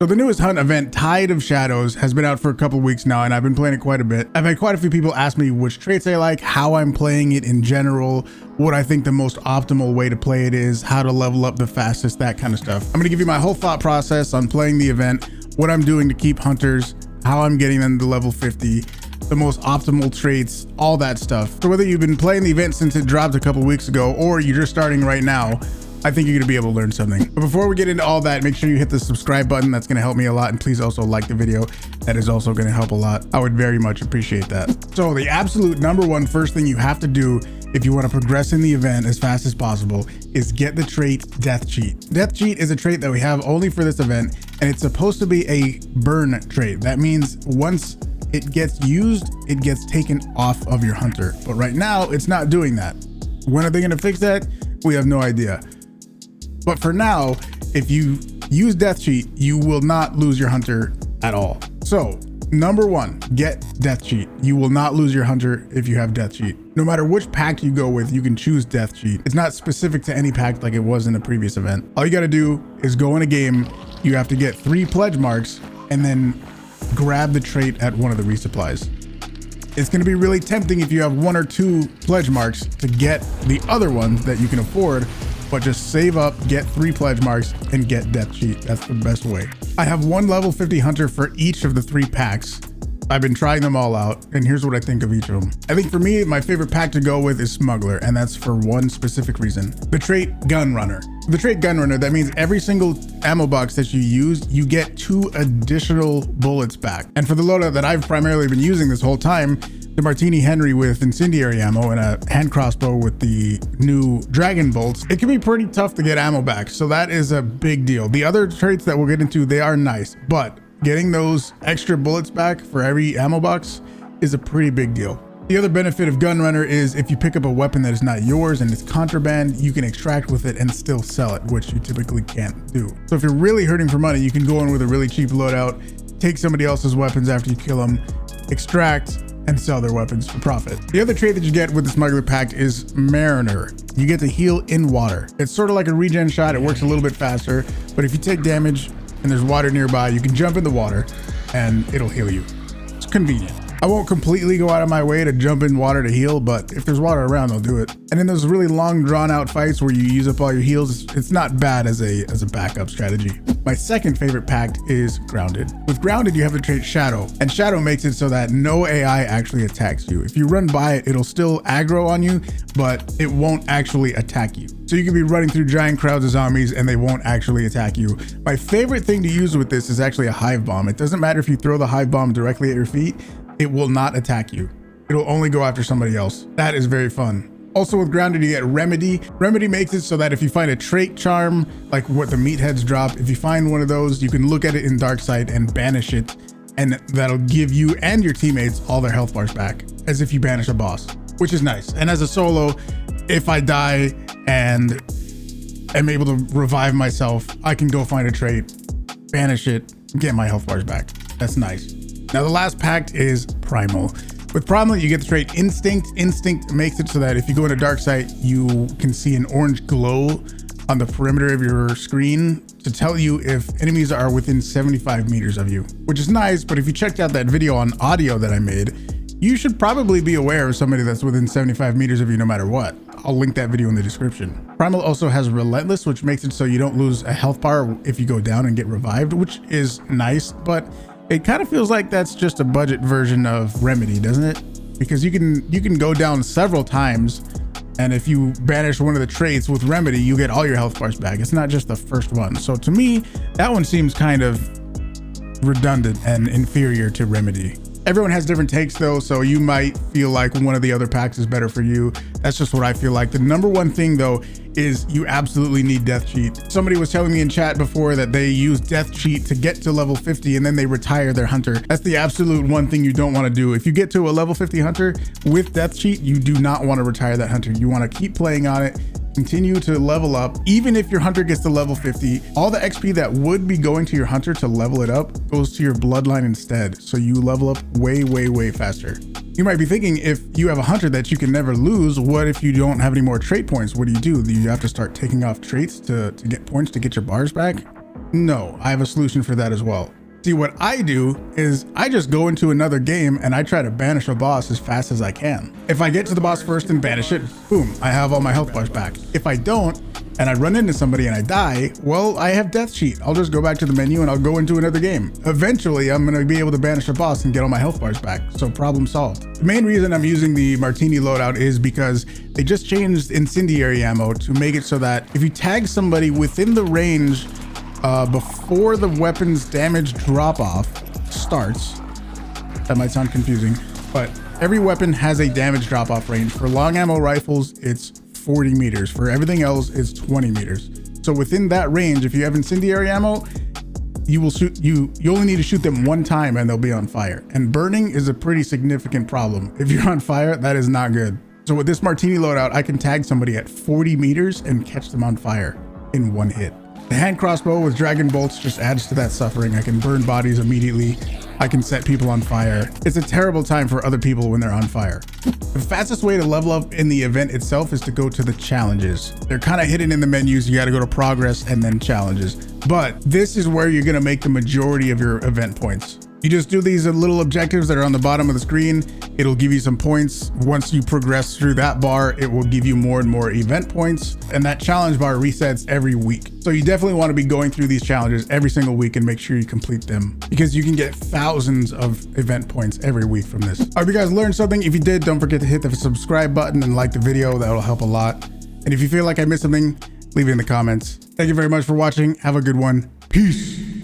So the newest hunt event, Tide of Shadows, has been out for a couple weeks now, and I've been playing it quite a bit. I've had quite a few people ask me which traits I like, how I'm playing it in general, what I think the most optimal way to play it is, how to level up the fastest, that kind of stuff. I'm gonna give you my whole thought process on playing the event, what I'm doing to keep hunters, how I'm getting them to level 50, the most optimal traits, all that stuff. So whether you've been playing the event since it dropped a couple weeks ago, or you're just starting right now, I think you're gonna be able to learn something. But before we get into all that, make sure you hit the subscribe button. That's gonna help me a lot. And please also like the video. That is also gonna help a lot. I would very much appreciate that. So the absolute #1 first thing you have to do if you want to progress in the event as fast as possible is get the trait Death Cheat. Death Cheat is a trait that we have only for this event, and it's supposed to be a burn trait. That means once it gets used, it gets taken off of your hunter. But right now, it's not doing that. When are they gonna fix that? We have no idea. But for now, if you use Death Cheat, you will not lose your hunter at all. So #1, get Death Cheat. You will not lose your hunter if you have Death Cheat. No matter which pact you go with, you can choose Death Cheat. It's not specific to any pact like it was in the previous event. All you gotta do is go in a game, you have to get 3 pledge marks, and then grab the trait at one of the resupplies. It's gonna be really tempting if you have 1 or 2 pledge marks to get the other ones that you can afford, but just save up, get 3 pledge marks, and get Death Cheat. That's the best way. I have 1 level 50 hunter for each of the 3 packs. I've been trying them all out, and here's what I think of each of them. I think for me, my favorite pack to go with is Smuggler, and that's for one specific reason. The trait Gun Runner. The trait Gun Runner, that means every single ammo box that you use, you get 2 additional bullets back. And for the loadout that I've primarily been using this whole time, the Martini Incendiary with incendiary ammo and a hand crossbow with the new dragon bolts, it can be pretty tough to get ammo back. So that is a big deal. The other traits that we'll get into, they are nice, but getting those extra bullets back for every ammo box is a pretty big deal. The other benefit of Gun Runner is if you pick up a weapon that is not yours and it's contraband, you can extract with it and still sell it, which you typically can't do. So if you're really hurting for money, you can go in with a really cheap loadout, take somebody else's weapons after you kill them, extract, and sell their weapons for profit. The other trait that you get with the Smuggler Pact is Mariner. You get to heal in water. It's sort of like a regen shot. It works a little bit faster, but if you take damage and there's water nearby, you can jump in the water and it'll heal you. It's convenient. I won't completely go out of my way to jump in water to heal, but if there's water around, I'll do it. And in those really long drawn out fights where you use up all your heals, it's not bad as a backup strategy. My second favorite pact is Grounded. With Grounded, you have the trait Shadow, and Shadow makes it so that no AI actually attacks you. If you run by it, it'll still aggro on you, but it won't actually attack you. So you can be running through giant crowds of zombies and they won't actually attack you. My favorite thing to use with this is actually a hive bomb. It doesn't matter if you throw the hive bomb directly at your feet, it will not attack you. It'll only go after somebody else. That is very fun. Also with Grounded, you get Remedy. Remedy makes it so that if you find a trait charm, like what the meatheads drop, if you find one of those, you can look at it in dark sight and banish it, and that'll give you and your teammates all their health bars back, as if you banish a boss, which is nice. And as a solo, if I die and am able to revive myself, I can go find a trait, banish it, get my health bars back. That's nice. Now the last pact is Primal. With Primal, you get the trait Instinct. Instinct makes it so that if you go into dark sight, you can see an orange glow on the perimeter of your screen to tell you if enemies are within 75 meters of you, which is nice. But if you checked out that video on audio that I made, you should probably be aware of somebody that's within 75 meters of you no matter what. I'll link that video in the description. Primal also has Relentless, which makes it so you don't lose a health bar if you go down and get revived, which is nice, but it kind of feels like that's just a budget version of Remedy, doesn't it? Because you can go down several times, and if you banish one of the traits with Remedy, you get all your health bars back. It's not just the first one. So to me, that one seems kind of redundant and inferior to Remedy. Everyone has different takes though, so you might feel like one of the other packs is better for you. That's just what I feel like. The #1 thing though is you absolutely need Death Cheat. Somebody was telling me in chat before that they use Death Cheat to get to level 50 and then they retire their hunter. That's the absolute one thing you don't want to do. If you get to a level 50 hunter with Death Cheat, you do not want to retire that hunter. You want to keep playing on it, continue to level up. Even if your hunter gets to level 50, all the XP that would be going to your hunter to level it up goes to your bloodline instead. So you level up way, way, way faster. You might be thinking, if you have a hunter that you can never lose, what if you don't have any more trait points? What do? Do you have to start taking off traits to get points to get your bars back? No, I have a solution for that as well. See, what I do is I just go into another game and I try to banish a boss as fast as I can. If I get to the boss first and banish it, boom, I have all my health bars back. If I don't, and I run into somebody and I die, well, I have death sheet. I'll just go back to the menu and I'll go into another game. Eventually, I'm gonna be able to banish a boss and get all my health bars back, so problem solved. The main reason I'm using the Martini loadout is because they just changed incendiary ammo to make it so that if you tag somebody within the range before the weapon's damage drop-off starts, that might sound confusing, but every weapon has a damage drop-off range. For long ammo rifles, it's 40 meters. For everything else, it's 20 meters. So within that range, if you have incendiary ammo, you only need to shoot them one time and they'll be on fire. And burning is a pretty significant problem. If you're on fire, that is not good. So with this Martini loadout, I can tag somebody at 40 meters and catch them on fire in one hit. The hand crossbow with dragon bolts just adds to that suffering. I can burn bodies immediately. I can set people on fire. It's a terrible time for other people when they're on fire. The fastest way to level up in the event itself is to go to the challenges. They're kind of hidden in the menus. You got to go to progress and then challenges. But this is where you're going to make the majority of your event points. You just do these little objectives that are on the bottom of the screen. It'll give you some points. Once you progress through that bar, it will give you more and more event points. And that challenge bar resets every week. So you definitely want to be going through these challenges every single week and make sure you complete them, because you can get thousands of event points every week from this. I hope you guys learned something. If you did, don't forget to hit the subscribe button and like the video. That will help a lot. And if you feel like I missed something, leave it in the comments. Thank you very much for watching. Have a good one. Peace.